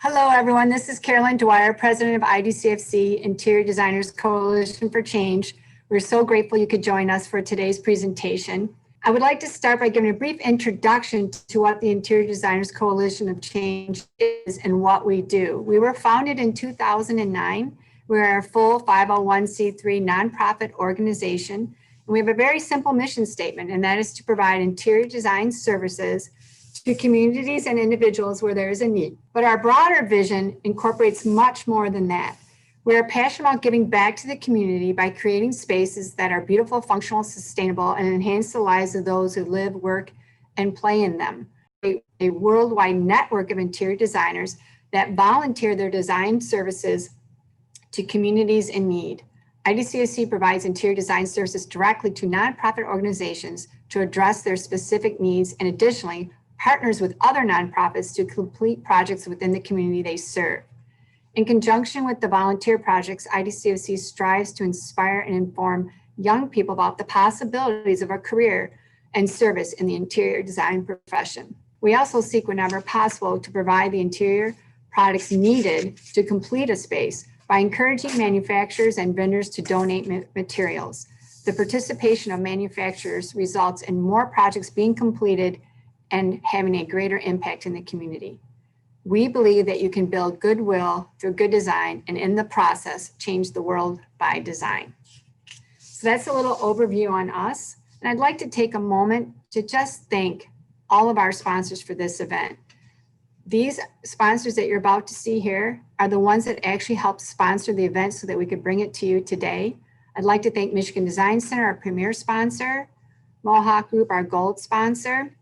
Hello, everyone. This is Carolyn Dwyer, President of IDCFC, Interior Designers Coalition for Change. We're so grateful you could join us for today's presentation. I would like to start by giving a brief introduction to what the Interior Designers Coalition of Change is and what we do. We were founded in 2009. We're a full 501c3 nonprofit organization, and we have a very simple mission statement, and that is to provide interior design services to communities and individuals where there is a need. But our broader vision incorporates much more than that. We are passionate about giving back to the community by creating spaces that are beautiful, functional, sustainable, and enhance the lives of those who live, work, and play in them. A worldwide network of interior designers that volunteer their design services to communities in need. IDCFC provides interior design services directly to nonprofit organizations to address their specific needs, and additionally, partners with other nonprofits to complete projects within the community they serve. In conjunction with the volunteer projects, IDCFC strives to inspire and inform young people about the possibilities of a career and service in the interior design profession. We also seek whenever possible to provide the interior products needed to complete a space by encouraging manufacturers and vendors to donate materials. The participation of manufacturers results in more projects being completed and having a greater impact in the community. We believe that you can build goodwill through good design, and in the process, change the world by design. So that's a little overview on us. And I'd like to take a moment to just thank all of our sponsors for this event. These sponsors that you're about to see here are the ones that actually helped sponsor the event so that we could bring it to you today. I'd like to thank Michigan Design Center, our premier sponsor, Mohawk Group, our gold sponsor,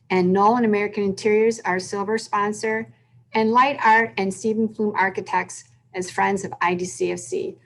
and Knoll and American Interiors, our silver sponsor, and LightArt and Flum Architects as friends of IDCFC.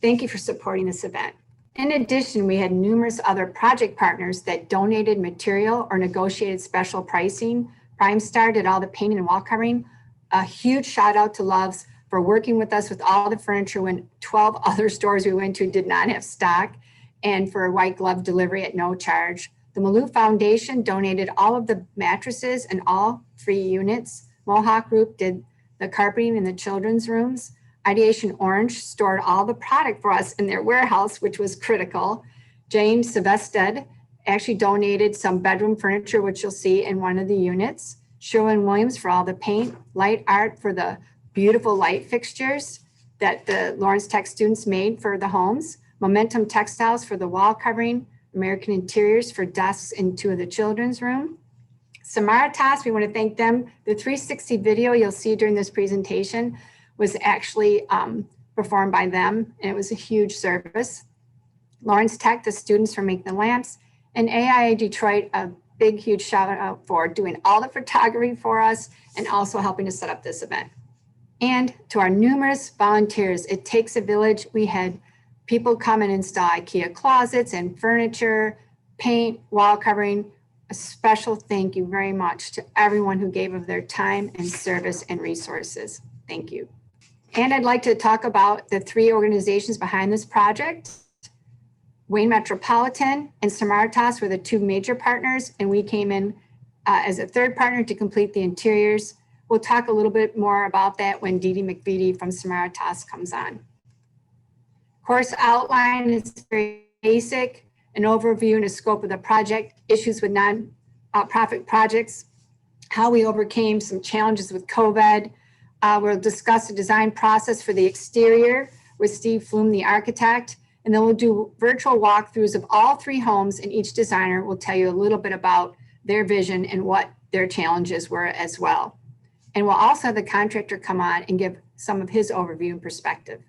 Thank you for supporting this event. In addition, we had numerous other project partners that donated material or negotiated special pricing. PrimeStar did all the painting and wall covering. A huge shout out to Loves for working with us with all the furniture when 12 other stores we went to did not have stock, and for a white glove delivery at no charge. The Malouf Foundation donated all of the mattresses and all 3 units. Mohawk Group did the carpeting in the children's rooms. Ideation Orange stored all the product for us in their warehouse, which was critical. James Synnestvedt actually donated some bedroom furniture, which you'll see in one of the units. Sherwin-Williams for all the paint. LightArt for the beautiful light fixtures that the Lawrence Tech students made for the homes. Momentum Textiles for the wall covering. American Interiors for desks in 2 of the children's room. Samaritas, we want to thank them. The 360 video you'll see during this presentation was actually performed by them, and it was a huge service. Lawrence Tech, the students for making the lamps, and AIA Detroit, a big, huge shout out for doing all the photography for us and also helping to set up this event. And to our numerous volunteers, it takes a village. We had people come and install Ikea closets and furniture, paint, wall covering. A special thank you very much to everyone who gave of their time and service and resources. Thank you. And I'd like to talk about the 3 organizations behind this project. Wayne Metropolitan and Samaritas were the 2 major partners, and we came in as a 3rd partner to complete the interiors. We'll talk a little bit more about that when DeeDee McVety from Samaritas comes on. Course outline is very basic, an overview and a scope of the project, issues with non-profit projects, how we overcame some challenges with COVID. We'll discuss the design process for the exterior with Steve Flum, the architect, and then we'll do virtual walkthroughs of all 3 homes, and each designer will tell you a little bit about their vision and what their challenges were as well. And we'll also have the contractor come on and give some of his overview and perspective.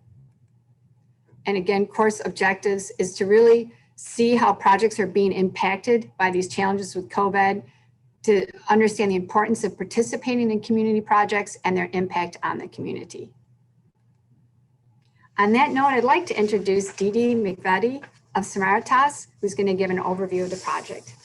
And again, course objectives is to really see how projects are being impacted by these challenges with COVID, to understand the importance of participating in community projects and their impact on the community. On that note, I'd like to introduce DeeDee McVety of Samaritas, who's going to give an overview of the project.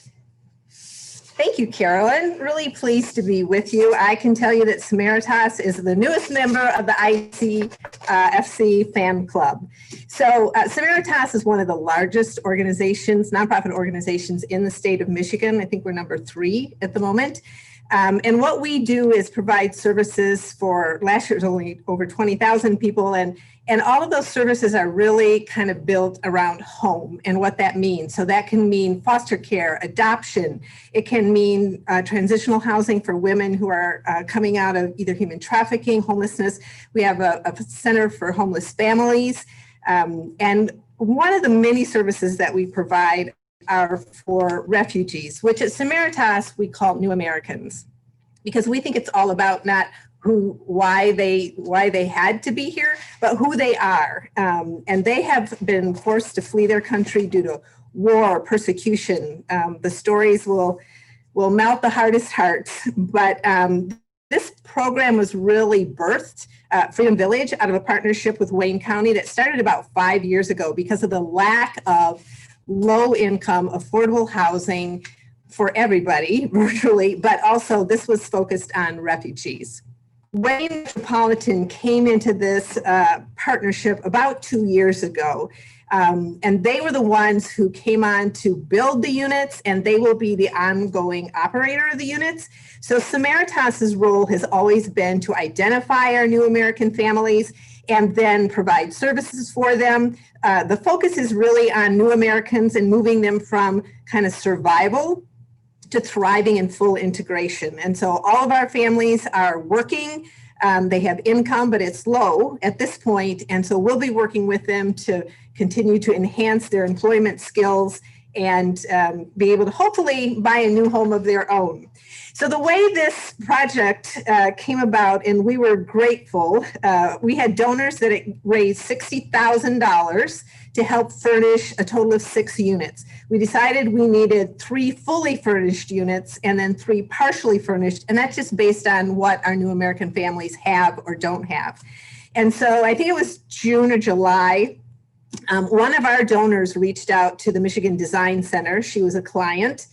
Thank you, Carolyn. Really pleased to be with you. I can tell you that Samaritas is the newest member of the IDCFC fan club. So Samaritas is one of the largest organizations, nonprofit organizations in the state of Michigan. I think we're number 3 at the moment. And what we do is provide services for, last year it was only over 20,000 people, and all of those services are really kind of built around home and what that means. So that can mean foster care, adoption. It can mean transitional housing for women who are coming out of either human trafficking, homelessness. We have a center for homeless families. And one of the many services that we provide are for refugees, which at Samaritas we call New Americans, because we think it's all about not why they had to be here, but who they are. And they have been forced to flee their country due to war, persecution. The stories will melt the hardest hearts, but this program was really birthed, Freedom Village, out of a partnership with Wayne County that started about 5 years ago because of the lack of low income, affordable housing for everybody virtually, but also this was focused on refugees. Wayne Metropolitan came into this partnership about 2 years ago, and they were the ones who came on to build the units, and they will be the ongoing operator of the units. So Samaritas's role has always been to identify our new American families and then provide services for them. The focus is really on new Americans and moving them from kind of survival to thriving and full integration. And so all of our families are working. They have income, but it's low at this point. And so we'll be working with them to continue to enhance their employment skills and be able to hopefully buy a new home of their own. So the way this project came about, and we were grateful, we had donors that raised $60,000 to help furnish a total of 6 units. We decided we needed 3 fully furnished units and then 3 partially furnished, and that's just based on what our new American families have or don't have. And so I think it was June or July, one of our donors reached out to the Michigan Design Center. She was a client.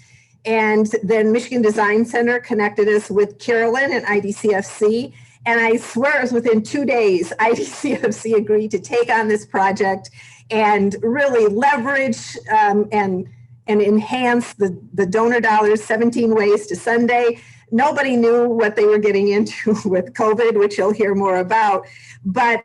And then Michigan Design Center connected us with Carolyn and IDCFC. And I swear it was within 2 days, IDCFC agreed to take on this project and really leverage and enhance the donor dollars 17 ways to Sunday. Nobody knew what they were getting into with COVID, which you'll hear more about. But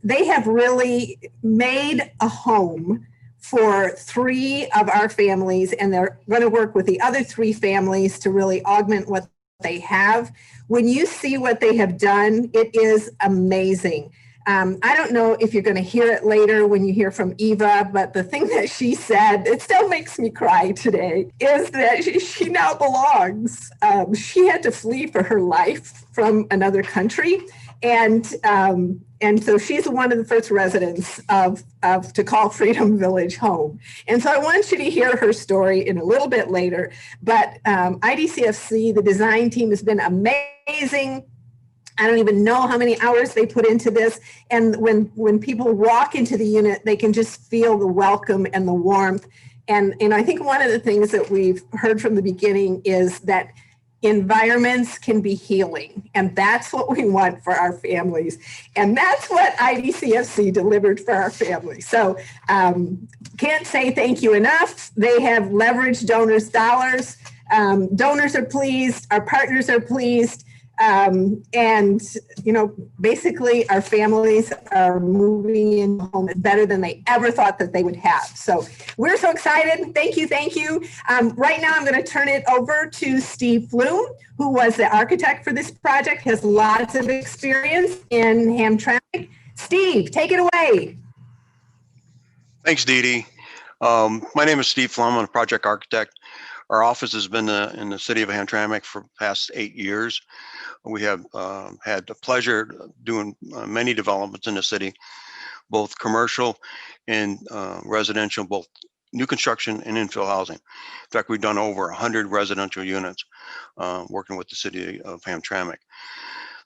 they have really made a home for 3 of our families, and they're going to work with the other 3 families to really augment what they have. When you see what they have done, it is amazing. I don't know if you're going to hear it later when you hear from Eva, but the thing that she said, it still makes me cry today, is that she now belongs. She had to flee for her life from another country. And so she's one of the first residents of to call Freedom Village home. And so I want you to hear her story in a little bit later. But IDCFC, the design team, has been amazing. I don't even know how many hours they put into this. And when people walk into the unit, they can just feel the welcome and the warmth. And I think one of the things that we've heard from the beginning is that environments can be healing, and that's what we want for our families, and that's what IDCFC delivered for our families. So can't say thank you enough. They have leveraged donors' dollars. Donors are pleased, our partners are pleased, and basically our families are moving in home better than they ever thought that they would have. So we're so excited. Thank you. Right now I'm going to turn it over to Steve Flum, who was the architect for this project, has lots of experience in Hamtramck. Steve, take it away. Thanks, DeeDee. My name is Steve Flum. I'm a project architect. Our office has been in the city of Hamtramck for the past 8 years. We have had the pleasure of doing many developments in the city, both commercial and residential, both new construction and infill housing. In fact, we've done over 100 residential units working with the city of Hamtramck.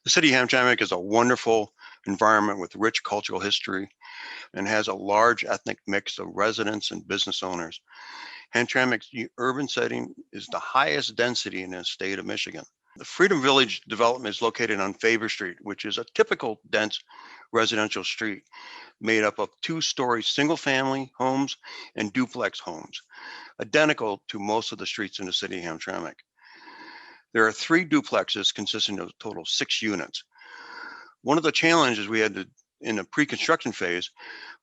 The city of Hamtramck is a wonderful environment with rich cultural history and has a large ethnic mix of residents and business owners. Hamtramck's urban setting is the highest density in the state of Michigan. The Freedom Village development is located on Favor Street, which is a typical dense residential street made up of 2-story single-family homes and duplex homes, identical to most of the streets in the city of Hamtramck. There are 3 duplexes consisting of a total of 6 units. One of the challenges we had in the pre-construction phase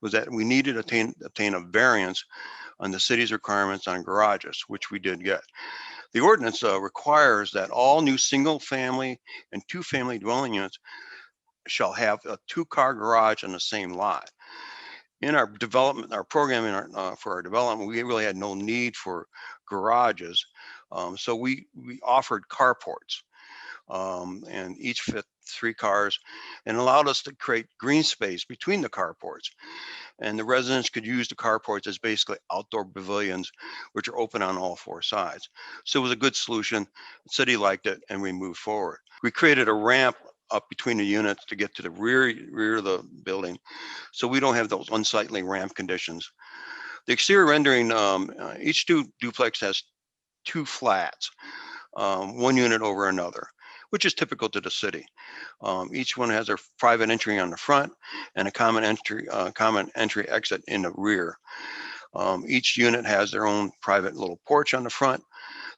was that we needed to obtain a variance on the city's requirements on garages, which we did get. The ordinance requires that all new single-family and 2-family dwelling units shall have a 2-car garage on the same lot. In our development, our programming for our development, we really had no need for garages. So we offered carports, and each fit 3 cars and allowed us to create green space between the carports. And the residents could use the carports as basically outdoor pavilions, which are open on all 4 sides. So it was a good solution. The city liked it, and we moved forward. We created a ramp up between the units to get to the rear of the building, so we don't have those unsightly ramp conditions. The exterior rendering, each duplex has 2 flats, 1 unit over another, which is typical to the city. Each one has their private entry on the front and a common entry exit in the rear. Each unit has their own private little porch on the front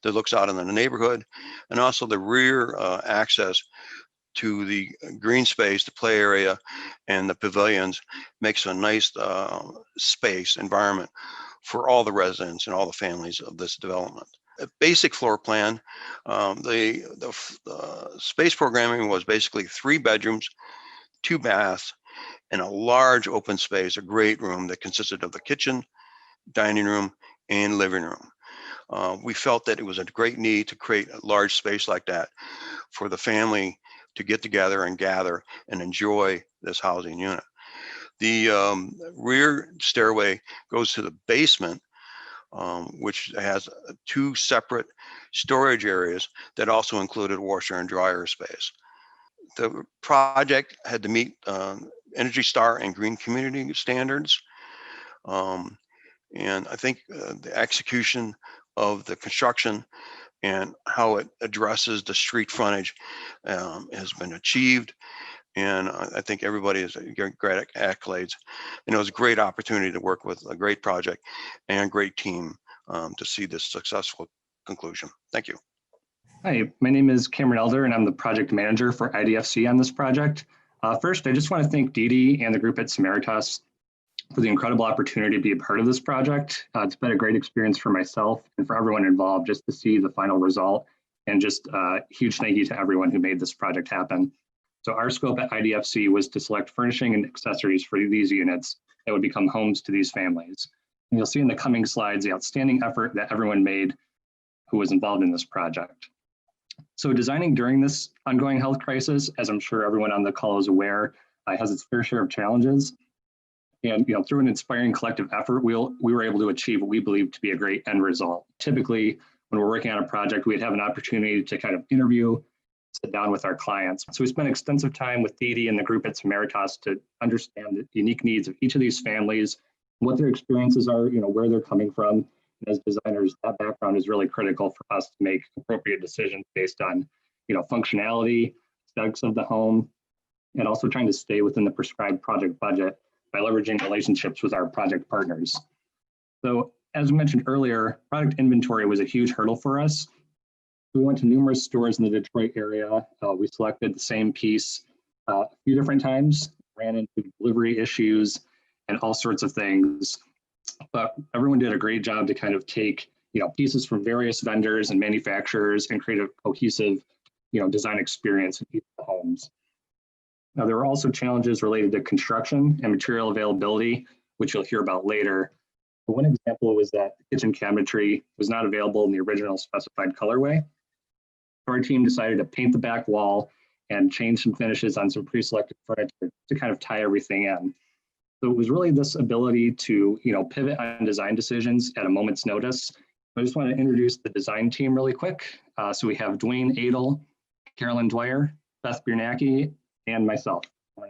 that looks out into the neighborhood, and also the rear access to the green space, the play area, and the pavilions makes a nice space environment for all the residents and all the families of this development. A basic floor plan, the space programming was basically 3 bedrooms, 2 baths, and a large open space, a great room that consisted of the kitchen, dining room, and living room. We felt that it was a great need to create a large space like that for the family to get together and gather and enjoy this housing unit. The rear stairway goes to the basement, which has 2 separate storage areas that also included washer and dryer space. The project had to meet Energy Star and Green Community standards. And I think the execution of the construction and how it addresses the street frontage has been achieved. And I think everybody has great accolades. And it was a great opportunity to work with a great project and a great team to see this successful conclusion. Thank you. Hi, my name is Cameron Elder, and I'm the project manager for IDFC on this project. First, I just want to thank DeeDee and the group at Samaritas for the incredible opportunity to be a part of this project. It's been a great experience for myself and for everyone involved just to see the final result, and just a huge thank you to everyone who made this project happen. So our scope at IDFC was to select furnishing and accessories for these units that would become homes to these families. And you'll see in the coming slides the outstanding effort that everyone made who was involved in this project. So designing during this ongoing health crisis, as I'm sure everyone on the call is aware, has its fair share of challenges. And through an inspiring collective effort, we were able to achieve what we believe to be a great end result. Typically, when we're working on a project, we'd have an opportunity to kind of interview, sit down with our clients. So we spent extensive time with DeeDee and the group at Samaritas to understand the unique needs of each of these families, what their experiences are, where they're coming from. And as designers, that background is really critical for us to make appropriate decisions based on, functionality, aesthetics of the home, and also trying to stay within the prescribed project budget by leveraging relationships with our project partners. So as mentioned earlier, product inventory was a huge hurdle for us. We went to numerous stores in the Detroit area. We selected the same piece a few different times, ran into delivery issues and all sorts of things. But everyone did a great job to kind of take pieces from various vendors and manufacturers and create a cohesive design experience in each of the homes. Now, there were also challenges related to construction and material availability, which you'll hear about later. But one example was that the kitchen cabinetry was not available in the original specified colorway. Our team decided to paint the back wall and change some finishes on some pre-selected furniture to kind of tie everything in. So it was really this ability to pivot on design decisions at a moment's notice. I just want to introduce the design team really quick. So we have Dwayne Adel, Carolyn Dwyer, Beth Bernanke, and myself. And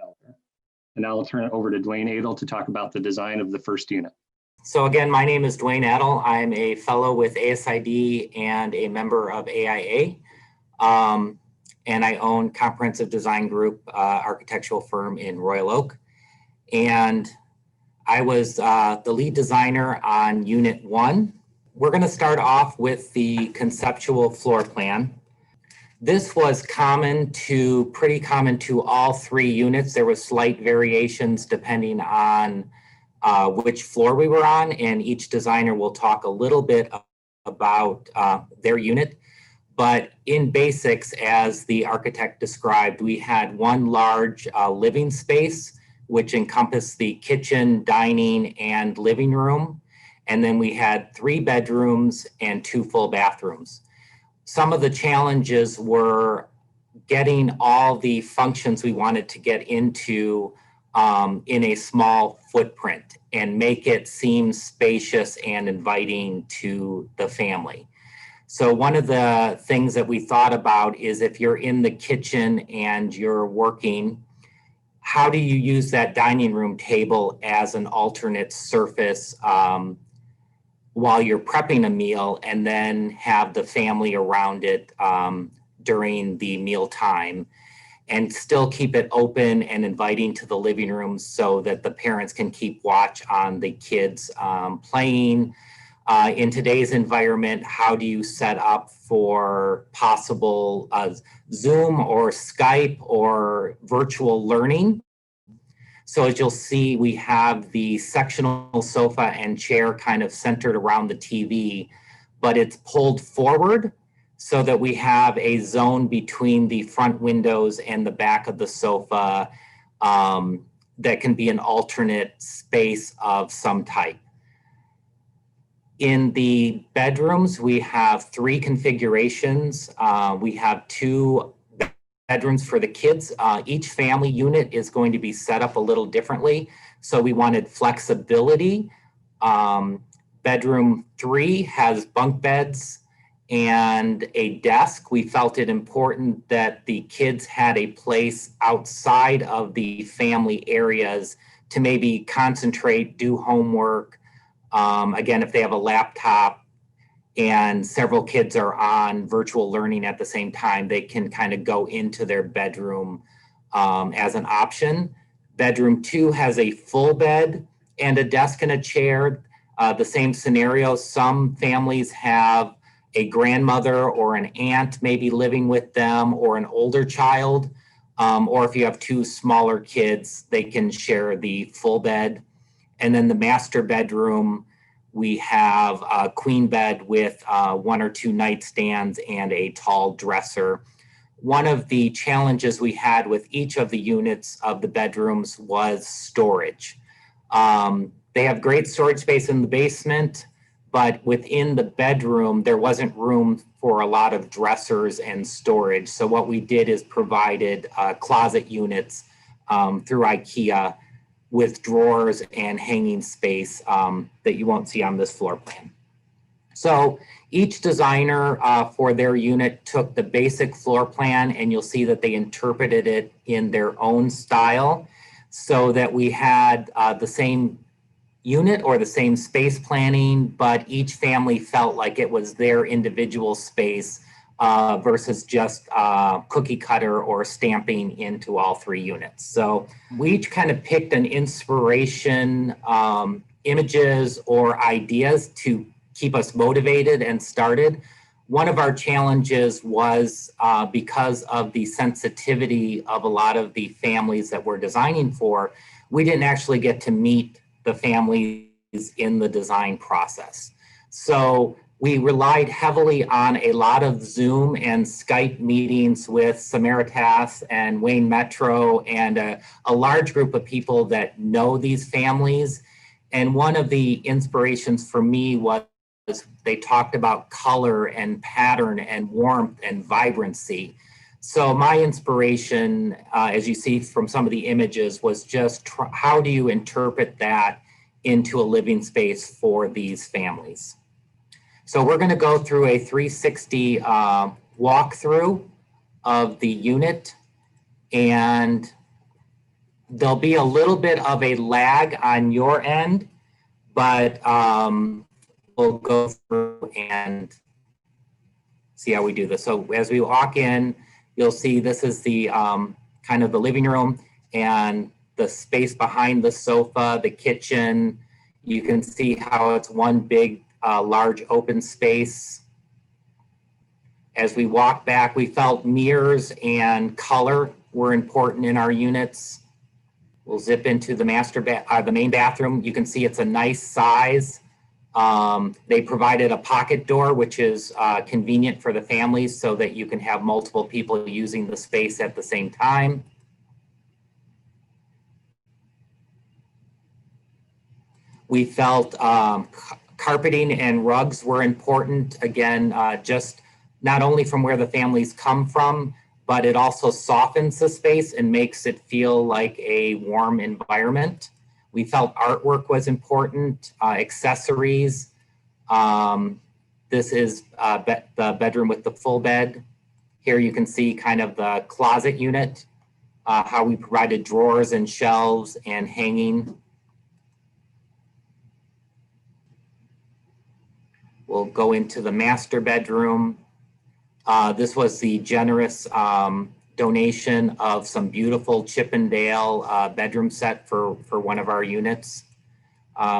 now I'll turn it over to Dwayne Adel to talk about the design of the first unit. So again, my name is Dwayne Adel. I'm a fellow with ASID and a member of AIA. And I own Comprehensive Design Group, architectural firm in Royal Oak. And I was the lead designer on Unit 1. We're going to start off with the conceptual floor plan. This was pretty common to all 3 units. There was slight variations depending on which floor we were on, and each designer will talk a little bit about their unit. But in basics, as the architect described, we had one large living space, which encompassed the kitchen, dining, and living room. And then we had 3 bedrooms and 2 full bathrooms. Some of the challenges were getting all the functions we wanted to get into in a small footprint and make it seem spacious and inviting to the family. So one of the things that we thought about is if you're in the kitchen and you're working, how do you use that dining room table as an alternate surface while you're prepping a meal, and then have the family around it during the meal time, and still keep it open and inviting to the living room so that the parents can keep watch on the kids playing. In today's environment, how do you set up for possible Zoom or Skype or virtual learning? So as you'll see, we have the sectional sofa and chair kind of centered around the TV, but it's pulled forward so that we have a zone between the front windows and the back of the sofa that can be an alternate space of some type. In the bedrooms, we have 3 configurations. We have 2 bedrooms for the kids. Each family unit is going to be set up a little differently. So we wanted flexibility. Bedroom 3 has bunk beds and a desk. We felt it important that the kids had a place outside of the family areas to maybe concentrate, do homework. Again, if they have a laptop and several kids are on virtual learning at the same time, they can kind of go into their bedroom as an option. Bedroom 2 has a full bed and a desk and a chair. The same scenario, some families have a grandmother or an aunt maybe living with them, or an older child, or if you have 2 smaller kids, they can share the full bed. And then the master bedroom, we have a queen bed with 1 or 2 nightstands and a tall dresser. One of the challenges we had with each of the units of the bedrooms was storage. They have great storage space in the basement, but within the bedroom, there wasn't room for a lot of dressers and storage. So what we did is provided closet units through Ikea with drawers and hanging space that you won't see on this floor plan. So each designer for their unit took the basic floor plan, and you'll see that they interpreted it in their own style so that we had the same unit or the same space planning, but each family felt like it was their individual space versus just cookie cutter or stamping into all 3 units. So we each kind of picked an inspiration, images or ideas to keep us motivated and started. One of our challenges was because of the sensitivity of a lot of the families that we're designing for, we didn't actually get to meet the families in the design process. So we relied heavily on a lot of Zoom and Skype meetings with Samaritas and Wayne Metro and a large group of people that know these families. And one of the inspirations for me was they talked about color and pattern and warmth and vibrancy. So my inspiration, as you see from some of the images, was just how do you interpret that into a living space for these families? So we're going to go through a 360 walkthrough of the unit, and there'll be a little bit of a lag on your end, but we'll go through and see how we do this. So as we walk in, you'll see this is the kind of the living room and the space behind the sofa, the kitchen. You can see how it's one big large open space. As we walked back, we felt mirrors and color were important in our units. We'll zip into the the main bathroom. You can see it's a nice size. They provided a pocket door, which is convenient for the families so that you can have multiple people using the space at the same time. We felt carpeting and rugs were important. Again, just not only from where the families come from, but it also softens the space and makes it feel like a warm environment. We felt artwork was important, accessories. This is the bedroom with the full bed. Here you can see kind of the closet unit, how we provided drawers and shelves and hanging. We'll go into the master bedroom. This was the generous donation of some beautiful Chippendale bedroom set for one of our units.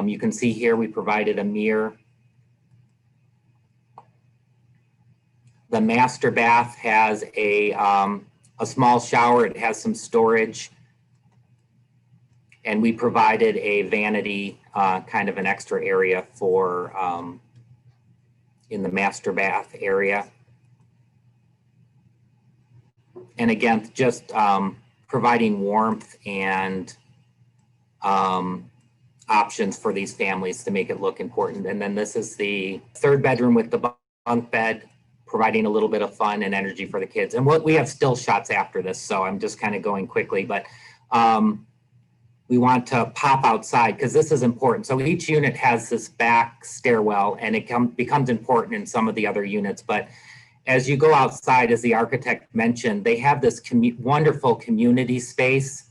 You can see here we provided a mirror. The master bath has a small shower. It has some storage. And we provided a vanity, kind of an extra area for in the master bath area. And again, just providing warmth and options for these families to make it look important. And then this is the third bedroom with the bunk bed, providing a little bit of fun and energy for the kids. And we have still shots after this, so I'm just kind of going quickly, but we want to pop outside because this is important. So each unit has this back stairwell, and it becomes important in some of the other units. But as you go outside, as the architect mentioned, they have this wonderful community space.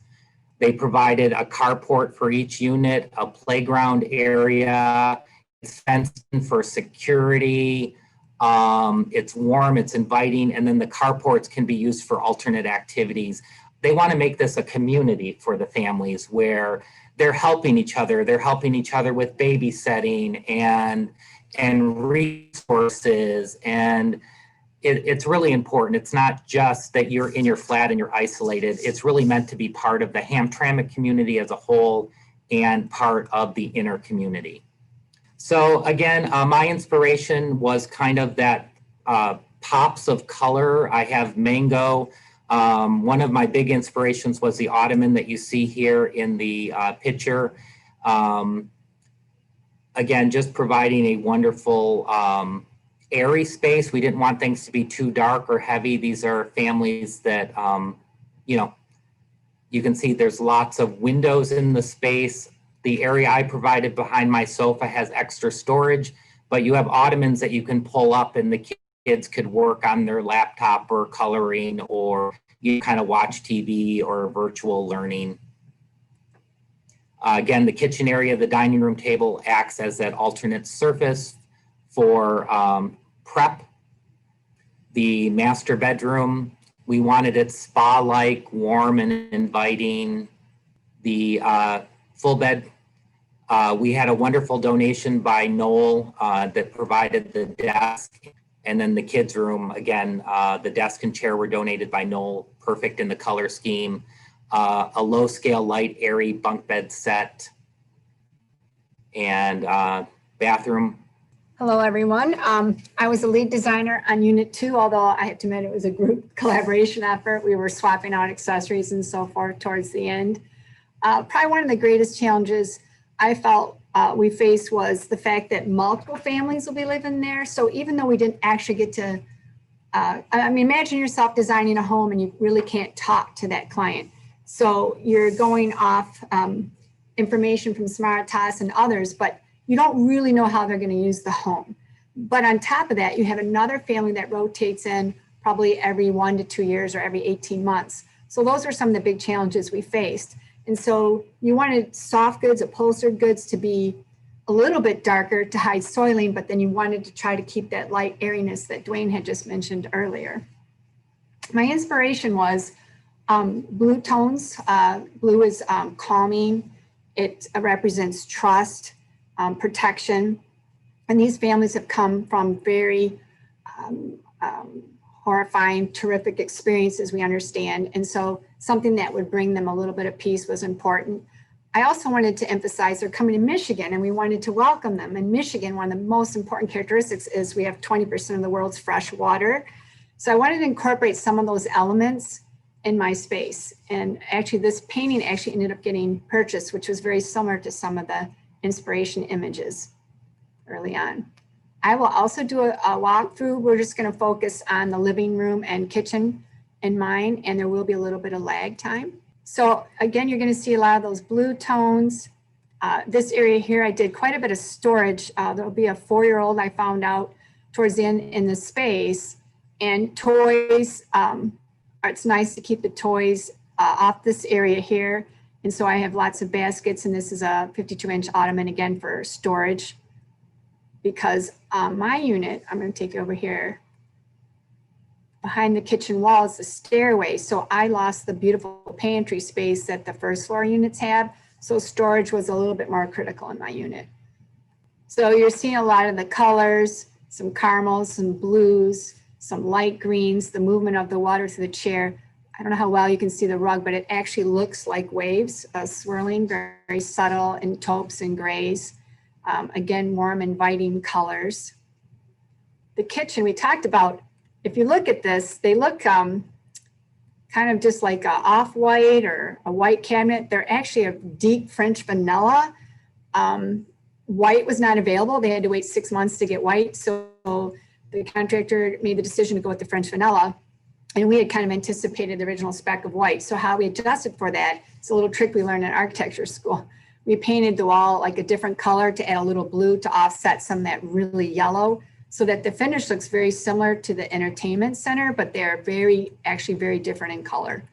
They provided a carport for each unit, a playground area, it's fenced in for security. It's warm, it's inviting, and then the carports can be used for alternate activities. They want to make this a community for the families where they're helping each other. They're helping each other with babysitting and resources. And it's really important. It's not just that you're in your flat and you're isolated. It's really meant to be part of the Hamtramck community as a whole and part of the inner community. So again, my inspiration was kind of that pops of color. I have mango. One of my big inspirations was the ottoman that you see here in the picture. Again, just providing a wonderful airy space. We didn't want things to be too dark or heavy. These are families that, you know, you can see there's lots of windows in the space. The area I provided behind my sofa has extra storage, but you have ottomans that you can pull up and the kids could work on their laptop or coloring, or you kind of watch TV or virtual learning. Again, the kitchen area, the dining room table acts as that alternate surface for prep. The master bedroom, we wanted it spa-like, warm and inviting. The full bed, we had a wonderful donation by Knoll that provided the desk. And then the kids' room, again, the desk and chair were donated by Knoll, perfect in the color scheme. A low-scale, light, airy bunk bed set. And bathroom. Hello, everyone. I was the lead designer on Unit 2, although I have to admit it was a group collaboration effort. We were swapping out accessories and so forth towards the end. Probably one of the greatest challenges I felt we faced was the fact that multiple families will be living there. So even though we didn't actually get to, I mean, imagine yourself designing a home and you really can't talk to that client. So you're going off information from Samaritas and others, but you don't really know how they're going to use the home. But on top of that, you have another family that rotates in probably every 1 to 2 years or every 18 months. So those are some of the big challenges we faced. And so you wanted soft goods, upholstered goods to be a little bit darker to hide soiling, but then you wanted to try to keep that light airiness that Dwayne had just mentioned earlier. My inspiration was blue tones. Blue is calming. It represents trust, protection. And these families have come from very horrifying, terrific experiences, we understand. And so something that would bring them a little bit of peace was important. I also wanted to emphasize they're coming to Michigan and we wanted to welcome them. In Michigan, one of the most important characteristics is we have 20% of the world's fresh water. So I wanted to incorporate some of those elements in my space. And actually this painting actually ended up getting purchased, which was very similar to some of the inspiration images early on. I will also do a walkthrough. We're just going to focus on the living room and kitchen in mine, and there will be a little bit of lag time. So again, you're going to see a lot of those blue tones. This area here, I did quite a bit of storage. There'll be a 4-year-old I found out towards the end in the space, and toys. It's nice to keep the toys off this area here. And so I have lots of baskets, and this is a 52-inch ottoman again for storage. Because my unit, I'm going to take it over here, behind the kitchen wall is the stairway. So I lost the beautiful pantry space that the first floor units have. So storage was a little bit more critical in my unit. So you're seeing a lot of the colors, some caramels, some blues, some light greens, the movement of the water through the chair. I don't know how well you can see the rug, but it actually looks like waves swirling, very, very subtle in taupes and grays. Again, warm, inviting colors. The kitchen we talked about, if you look at this, they look kind of just like a off-white or a white cabinet. They're actually a deep French vanilla. White was not available. They had to wait 6 months to get white. So the contractor made the decision to go with the French vanilla. And we had kind of anticipated the original spec of white. So how we adjusted for that, it's a little trick we learned in architecture school. We painted the wall like a different color to add a little blue to offset some of that really yellow, so that the finish looks very similar to the entertainment center, but they're actually very different in color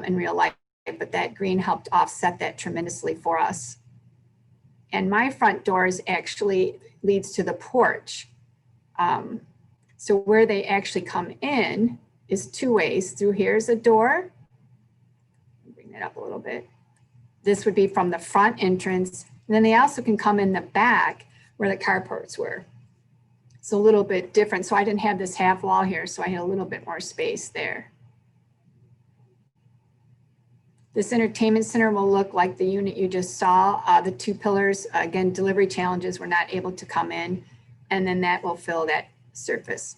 in real life. But that green helped offset that tremendously for us. And my front doors actually leads to the porch. So where they actually come in is 2 ways. Through here is a door. Bring that up a little bit. This would be from the front entrance. And then they also can come in the back where the carports were. It's a little bit different. So I didn't have this half wall here, so I had a little bit more space there. This entertainment center will look like the unit you just saw. The 2 pillars, again, delivery challenges were not able to come in, and then that will fill that surface.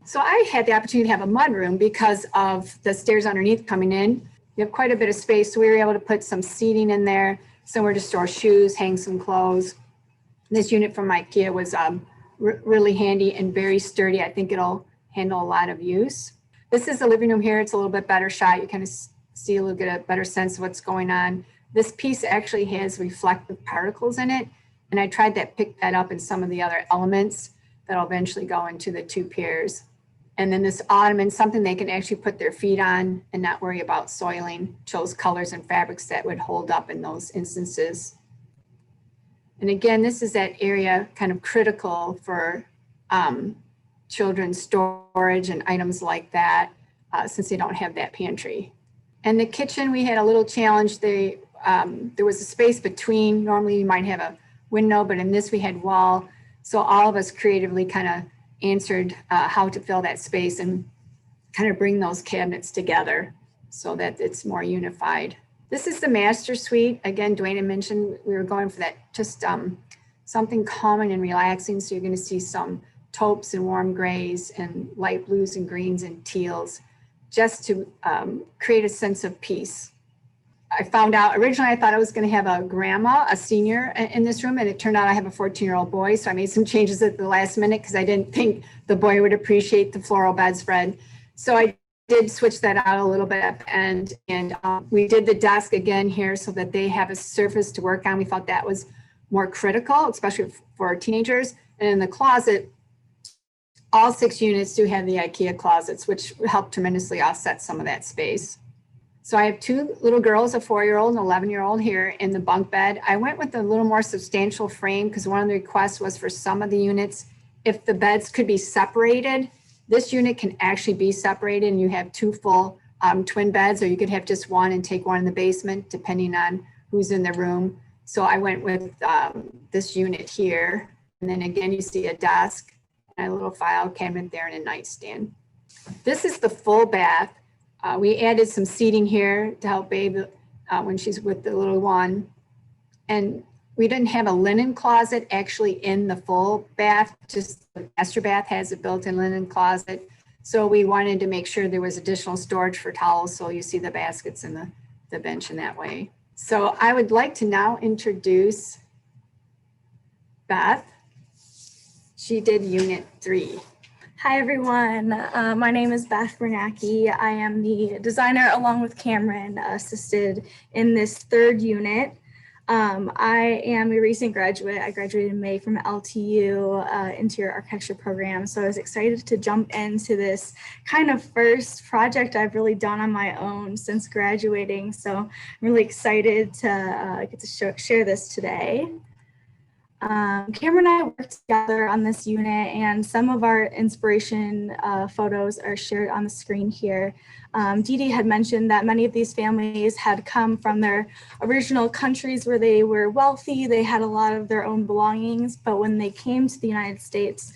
So I had the opportunity to have a mudroom because of the stairs underneath coming in. You have quite a bit of space, so we were able to put some seating in there, somewhere to store shoes, hang some clothes. This unit from Ikea was really handy and very sturdy. I think it'll handle a lot of use. This is the living room here. It's a little bit better shot. You kind of see a little bit of better sense of what's going on. This piece actually has reflective particles in it, and I tried to pick that up in some of the other elements that'll eventually go into the 2 piers. And then this ottoman, something they can actually put their feet on and not worry about soiling, chose colors and fabrics that would hold up in those instances. And again, this is that area kind of critical for children's storage and items like that, since they don't have that pantry. And the kitchen, we had a little challenge. There was a space between, normally you might have a window, but in this we had wall. So all of us creatively kind of answered how to fill that space and kind of bring those cabinets together so that it's more unified. This is the master suite. Again, Dwayne had mentioned we were going for that just something calming and relaxing. So you're going to see some taupes and warm grays and light blues and greens and teals just to create a sense of peace. I found out originally I thought I was going to have a grandma, a senior in this room, and it turned out I have a 14-year-old boy. So I made some changes at the last minute because I didn't think the boy would appreciate the floral bedspread. So I did switch that out a little bit, and we did the desk again here so that they have a surface to work on. We felt that was more critical, especially for teenagers. And in the closet, all 6 units do have the IKEA closets, which helped tremendously offset some of that space. So I have 2 little girls, a 4-year-old and 11-year-old here in the bunk bed. I went with a little more substantial frame because one of the requests was for some of the units, if the beds could be separated. This unit can actually be separated and you have 2 full twin beds, or you could have just one and take one in the basement depending on who's in the room. So I went with this unit here. And then again, you see a desk and a little file cabinet there and a nightstand. This is the full bath. We added some seating here to help babe when she's with the little one. And we didn't have a linen closet actually in the full bath, just the master bath has a built-in linen closet. So we wanted to make sure there was additional storage for towels. So you see the baskets and the bench in that way. So I would like to now introduce Beth. She did Unit 3. Hi everyone, my name is Beth Bernanke. I am the designer along with Cameron assisted in this third unit. I am a recent graduate. I graduated in May from LTU interior architecture program. So I was excited to jump into this kind of first project I've really done on my own since graduating. So I'm really excited to get to share this today. Cameron and I worked together on this unit, and some of our inspiration photos are shared on the screen here. DeeDee had mentioned that many of these families had come from their original countries where they were wealthy, they had a lot of their own belongings, but when they came to the United States,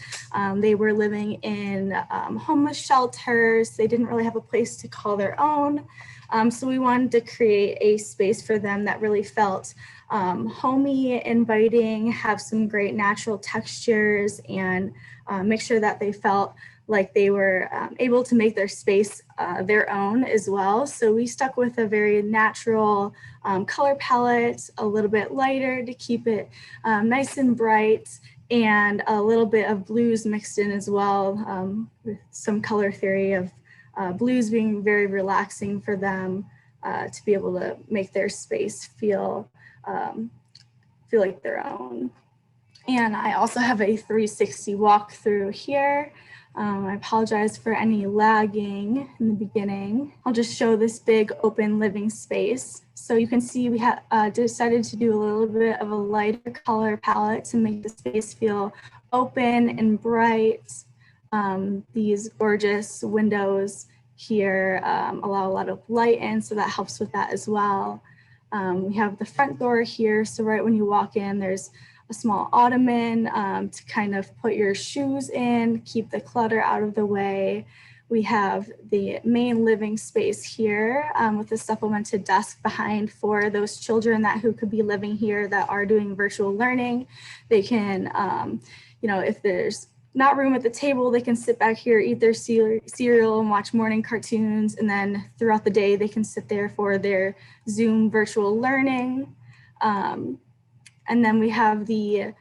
they were living in homeless shelters, they didn't really have a place to call their own. So we wanted to create a space for them that really felt homey, inviting, have some great natural textures, and make sure that they felt like they were able to make their space their own as well. So we stuck with a very natural color palette, a little bit lighter to keep it nice and bright, and a little bit of blues mixed in as well, with some color theory of blues being very relaxing for them to be able to make their space feel like their own. And I also have a 360 walkthrough here. I apologize for any lagging in the beginning. I'll just show this big open living space. So you can see we decided to do a little bit of a lighter color palette to make the space feel open and bright. These gorgeous windows here allow a lot of light in, so that helps with that as well. We have the front door here, so right when you walk in, there's a small ottoman to kind of put your shoes in, keep the clutter out of the way. We have the main living space here with a supplemented desk behind for those children who could be living here that are doing virtual learning. They can, if there's not room at the table, they can sit back here, eat their cereal and watch morning cartoons. And then throughout the day, they can sit there for their Zoom virtual learning. And then we have the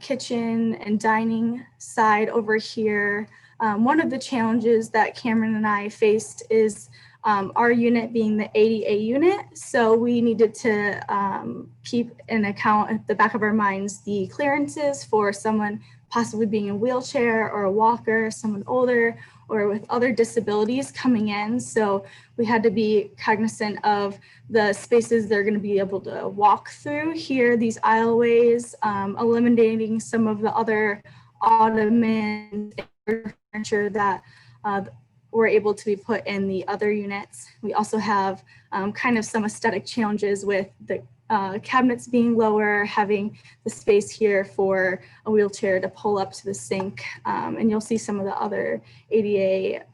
kitchen and dining side over here. One of the challenges that Cameron and I faced is our unit being the ADA unit. So we needed to keep an account at the back of our minds the clearances for someone possibly being in a wheelchair or a walker, someone older or with other disabilities coming in. So we had to be cognizant of the spaces they're going to be able to walk through here, these aisleways, eliminating some of the other ottoman furniture that were able to be put in the other units. We also have kind of some aesthetic challenges with the cabinets being lower, having the space here for a wheelchair to pull up to the sink. And you'll see some of the other ADA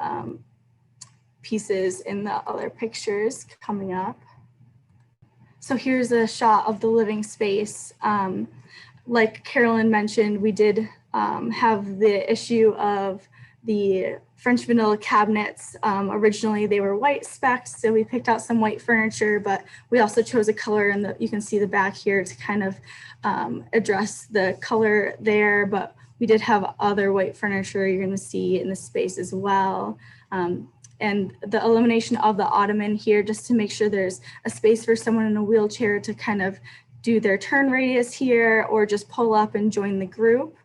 pieces in the other pictures coming up. So here's a shot of the living space. Like Carolyn mentioned, we did have the issue of the French vanilla cabinets. Originally they were white specs, so we picked out some white furniture, but we also chose a color, and you can see the back here to kind of address the color there, but we did have other white furniture you're gonna see in the space as well. And the elimination of the ottoman here, just to make sure there's a space for someone in a wheelchair to kind of do their turn radius here, or just pull up and join the group.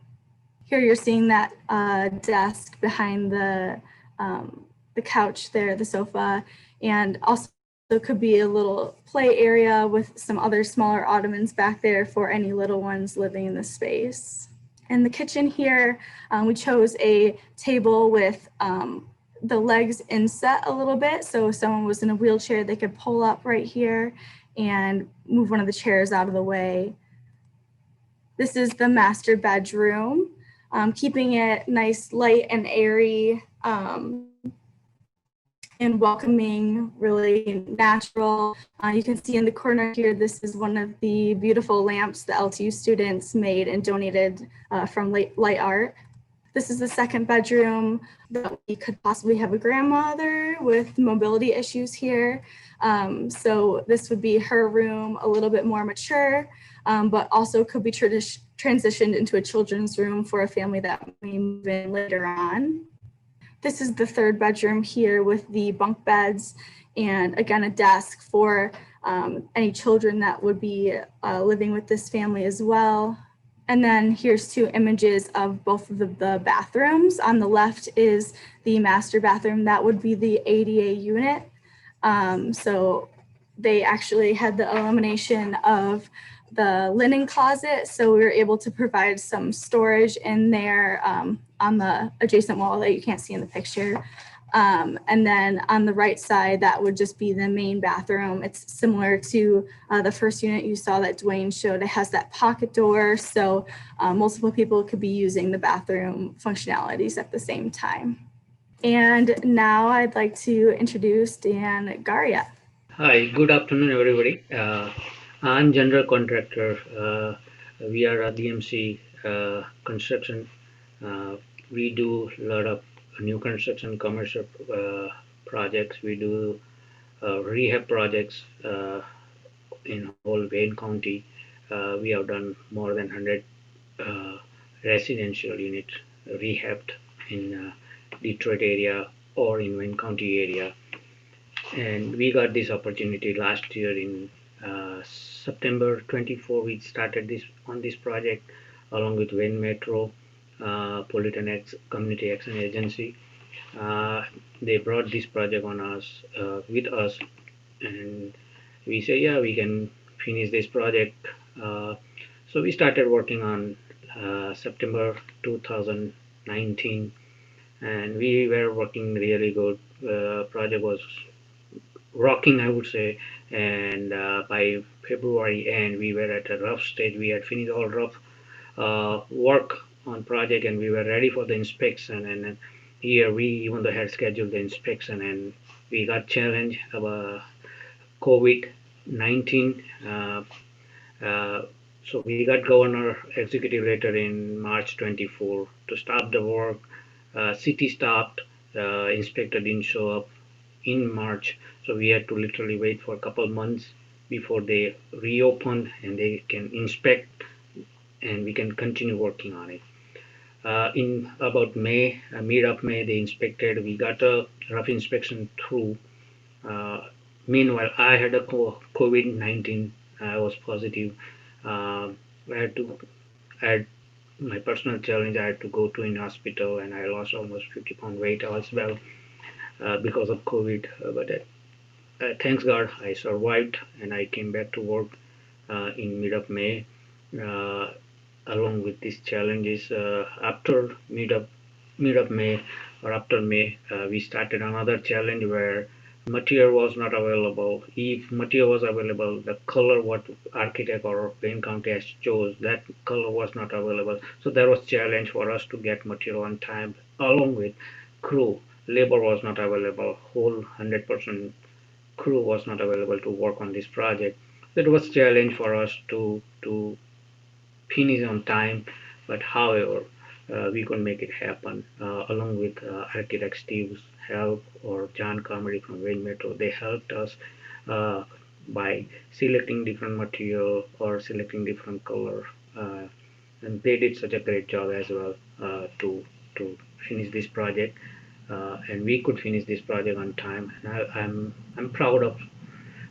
Here you're seeing that desk behind the couch there, the sofa, and also could be a little play area with some other smaller ottomans back there for any little ones living in the space. In the kitchen here, we chose a table with the legs inset a little bit. So if someone was in a wheelchair, they could pull up right here and move one of the chairs out of the way. This is the master bedroom. keeping it nice, light and airy, and welcoming, really natural. You can see in the corner here, this is one of the beautiful lamps the LTU students made and donated from LightArt. This is the second bedroom that we could possibly have a grandmother with mobility issues here. So this would be her room, a little bit more mature, but also could be transitioned into a children's room for a family that may move in later on. This is the third bedroom here with the bunk beds and again, a desk for any children that would be living with this family as well. And then here's two images of both of the bathrooms. On the left is the master bathroom. That would be the ADA unit. So they actually had the elimination of the linen closet. So we were able to provide some storage in there on the adjacent wall that you can't see in the picture. And then on the right side, that would just be the main bathroom. It's similar to the first unit you saw that Dwayne showed. It has that pocket door, so multiple people could be using the bathroom functionalities at the same time. And now I'd like to introduce Dan Garya. Hi, good afternoon, everybody. I'm general contractor. We are a DMC construction. We do a lot of new construction commercial projects. We do rehab projects in whole Wayne County. We have done more than 100 residential units rehabbed in Detroit area or in Wayne County area. And we got this opportunity last year in September 24. We started on this project along with Wayne Metro, Politan Community Action Agency. They brought this project on us with us, and we say, yeah, we can finish this project. So we started working on September 2019, and we were working really good. Project was rocking, I would say, and by February end, we were at a rough stage. We had finished all rough work on project, and we were ready for the inspection. And here we even though had scheduled the inspection, and we got challenged about COVID-19. So we got governor executive letter in March 24 to stop the work. City stopped, inspector didn't show up in March, so we had to literally wait for a couple months before they reopened and they can inspect and we can continue working on it. In about May, mid of May, they inspected. We got a rough inspection through. Meanwhile, I had a COVID-19. I was positive. I had my personal challenge. I had to go to an hospital, and I lost almost 50-pound weight as well because of COVID. But thanks God, I survived, and I came back to work in mid of May. Along with these challenges, after mid of May or after May, we started another challenge where material was not available. If material was available, the color what architect or Wayne County has chose, that color was not available. So there was challenge for us to get material on time, along with crew. Labor was not available. Whole 100% crew was not available to work on this project. It was challenge for us to finish on time, but however, we could make it happen along with architect Steve's help or John Carmody from Wayne Metro. They helped us by selecting different material or selecting different color, and they did such a great job as well to finish this project, and we could finish this project on time. And I'm proud of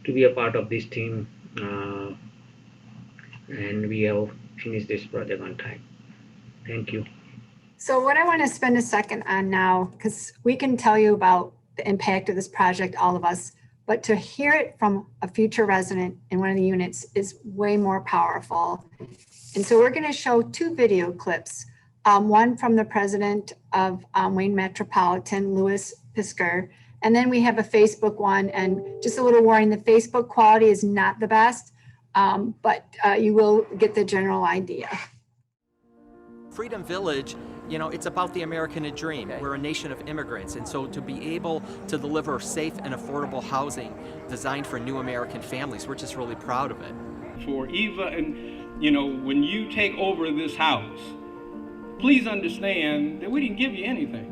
to be a part of this team, and we have finished this project on time. Thank you. So what I want to spend a second on now, because we can tell you about the impact of this project, all of us, but to hear it from a future resident in one of the units is way more powerful. And so we're going to show two video clips, one from the president of Wayne Metropolitan, Louis Pisker, and then we have a Facebook one. And just a little warning, the Facebook quality is not the best, but you will get the general idea. Freedom Village, you know, it's about the American dream. We're a nation of immigrants, and so to be able to deliver safe and affordable housing designed for new American families, we're just really proud of it. For Eva, and you know, when you take over this house, please understand that we didn't give you anything.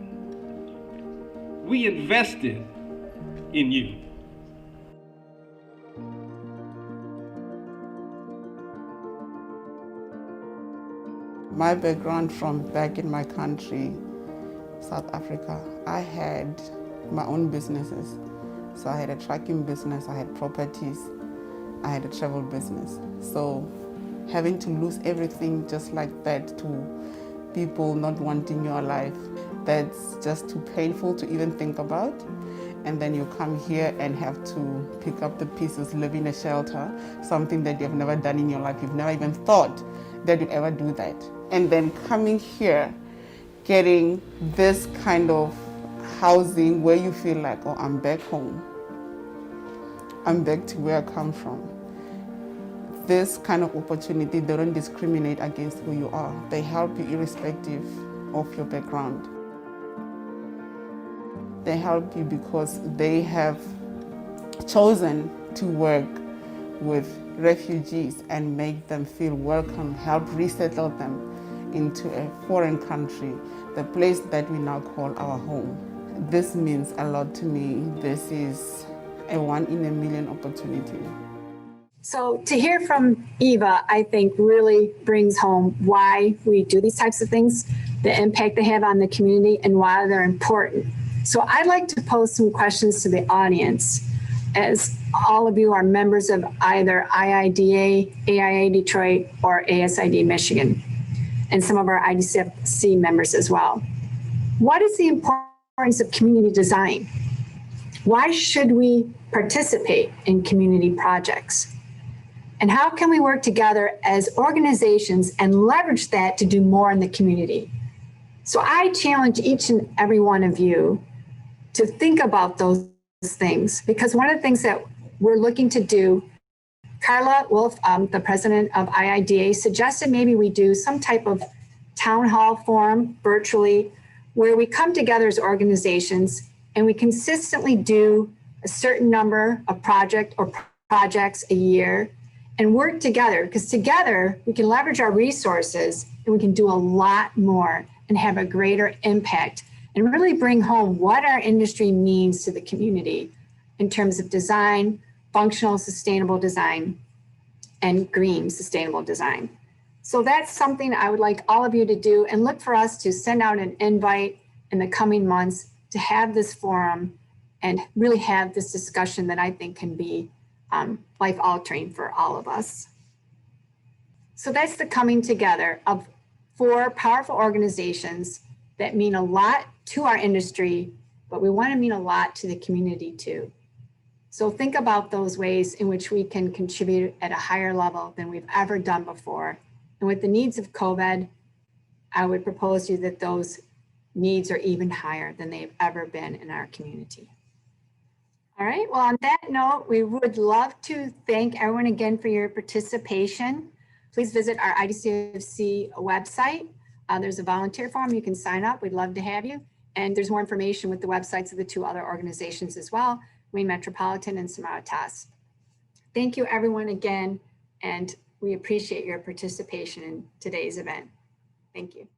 We invested in you. My background from back in my country, South Africa, I had my own businesses. So I had a trucking business, I had properties, I had a travel business. So having to lose everything just like that to people not wanting your life, that's just too painful to even think about. And then you come here and have to pick up the pieces, live in a shelter, something that you've never done in your life. You've never even thought that you'd ever do that. And then coming here, getting this kind of housing where you feel like, oh, I'm back home. I'm back to where I come from. This kind of opportunity, they don't discriminate against who you are. They help you irrespective of your background. They help you because they have chosen to work with refugees and make them feel welcome, help resettle them into a foreign country, the place that we now call our home. This means a lot to me. This is a 1 in a million opportunity. So to hear from Eva, I think really brings home why we do these types of things, the impact they have on the community, and why they're important. So I'd like to pose some questions to the audience, as all of you are members of either IIDA, AIA Detroit, or ASID Michigan, and some of our IDCFC members as well. What is the importance of community design? Why should we participate in community projects? And how can we work together as organizations and leverage that to do more in the community? So I challenge each and every one of you to think about those things, because one of the things that we're looking to do, Carla Wolf, the president of IIDA, suggested maybe we do some type of town hall forum virtually where we come together as organizations and we consistently do a certain number of projects a year and work together, because together we can leverage our resources and we can do a lot more and have a greater impact and really bring home what our industry means to the community in terms of design, functional, sustainable design, and green sustainable design. So that's something I would like all of you to do, and look for us to send out an invite in the coming months to have this forum and really have this discussion that I think can be life-altering for all of us. So that's the coming together of 4 powerful organizations that mean a lot to our industry, but we want to mean a lot to the community too. So think about those ways in which we can contribute at a higher level than we've ever done before. And with the needs of COVID, I would propose to you that those needs are even higher than they've ever been in our community. All right, well, on that note, we would love to thank everyone again for your participation. Please visit our IDCFC website. There's a volunteer form, you can sign up, we'd love to have you. And there's more information with the websites of the 2 other organizations as well, Wayne Metropolitan and Samaritas. Thank you everyone again, and we appreciate your participation in today's event. Thank you.